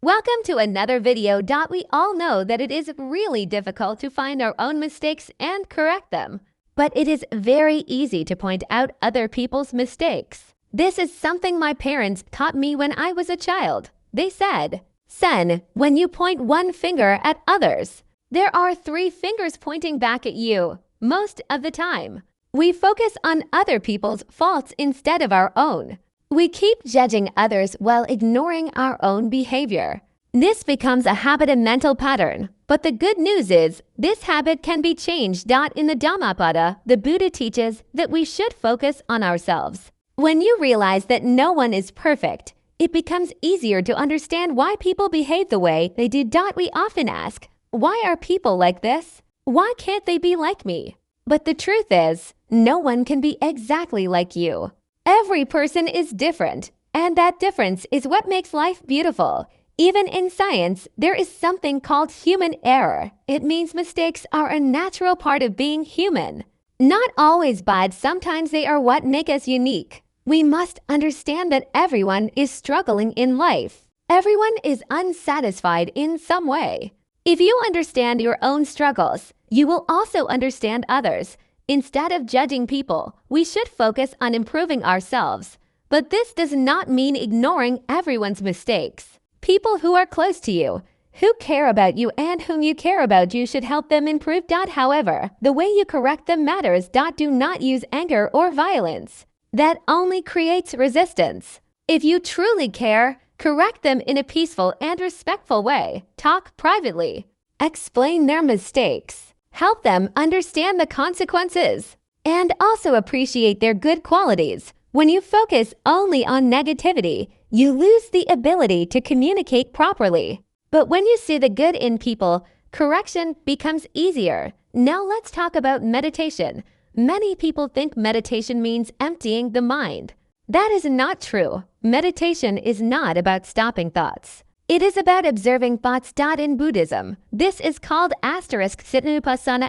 Welcome to another video. We all know that it is really difficult to find our own mistakes and correct them, but it is very easy to point out other people's mistakes. This is something my parents taught me when I was a child. They said, "Son, when you point one finger at others, there are three fingers pointing back at you most of the time." We focus on other people's faults instead of our own. We keep judging others while ignoring our own behavior. This becomes a habit and mental pattern. But the good news is, this habit can be changed. In the Dhammapada, the Buddha teaches that we should focus on ourselves. When you realize that no one is perfect, it becomes easier to understand why people behave the way they do. We often ask, why are people like this? Why can't they be like me? But the truth is, no one can be exactly like you. Every person is different, and that difference is what makes life beautiful. Even in science, there is something called human error. It means mistakes are a natural part of being human. Not always bad, sometimes they are what make us unique. We must understand that everyone is struggling in life. Everyone is unsatisfied in some way. If you understand your own struggles, you will also understand others. Instead of judging people, we should focus on improving ourselves. But this does not mean ignoring everyone's mistakes. People who are close to you, who care about you and whom you care about, you should help them improve. However, the way you correct them matters. Do not use anger or violence. That only creates resistance. If you truly care, correct them in a peaceful and respectful way. Talk privately. Explain their mistakes. Help them understand the consequences, and also appreciate their good qualities. When you focus only on negativity, you lose the ability to communicate properly. But when you see the good in people, correction becomes easier. Now let's talk about meditation. Many people think meditation means emptying the mind. That is not true. Meditation is not about stopping thoughts. It is about observing thoughts. In Buddhism, this is called *Sittanupasana*,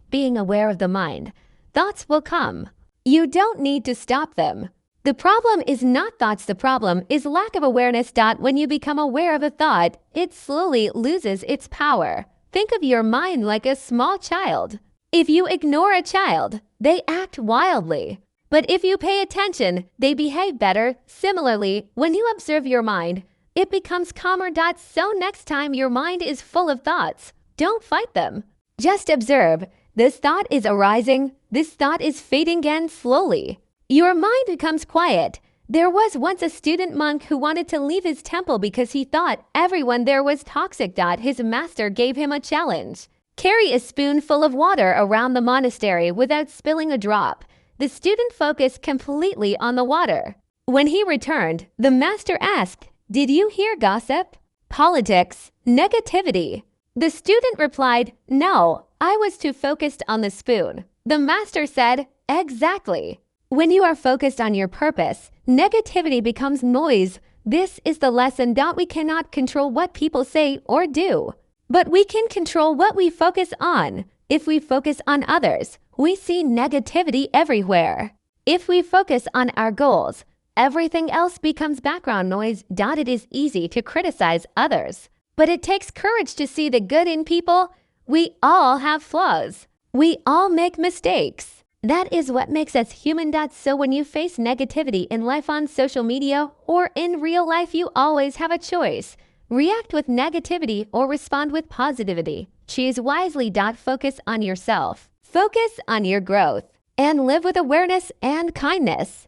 being aware of the mind. Thoughts will come. You don't need to stop them. The problem is not thoughts, the problem is lack of awareness. When you become aware of a thought, it slowly loses its power. Think of your mind like a small child. If you ignore a child, they act wildly. But if you pay attention, they behave better. Similarly, when you observe your mind, it becomes calmer. So next time your mind is full of thoughts, don't fight them. Just observe. This thought is arising. This thought is fading again slowly. Your mind becomes quiet. There was once a student monk who wanted to leave his temple because he thought everyone there was toxic. His master gave him a challenge. Carry a spoonful of water around the monastery without spilling a drop. The student focused completely on the water. When he returned, the master asked, "Did you hear gossip, politics, negativity?" The student replied, "No, I was too focused on the spoon." The master said, "Exactly. When you are focused on your purpose, negativity becomes noise." This is the lesson. We cannot control what people say or do, but we can control what we focus on. If we focus on others, we see negativity everywhere. If we focus on our goals, everything else becomes background noise. It is easy to criticize others, but it takes courage to see the good in people. We all have flaws. We all make mistakes. That is what makes us human. So when you face negativity in life, on social media or in real life, you always have a choice. React with negativity or respond with positivity. Choose wisely. Focus on yourself. Focus on your growth and live with awareness and kindness.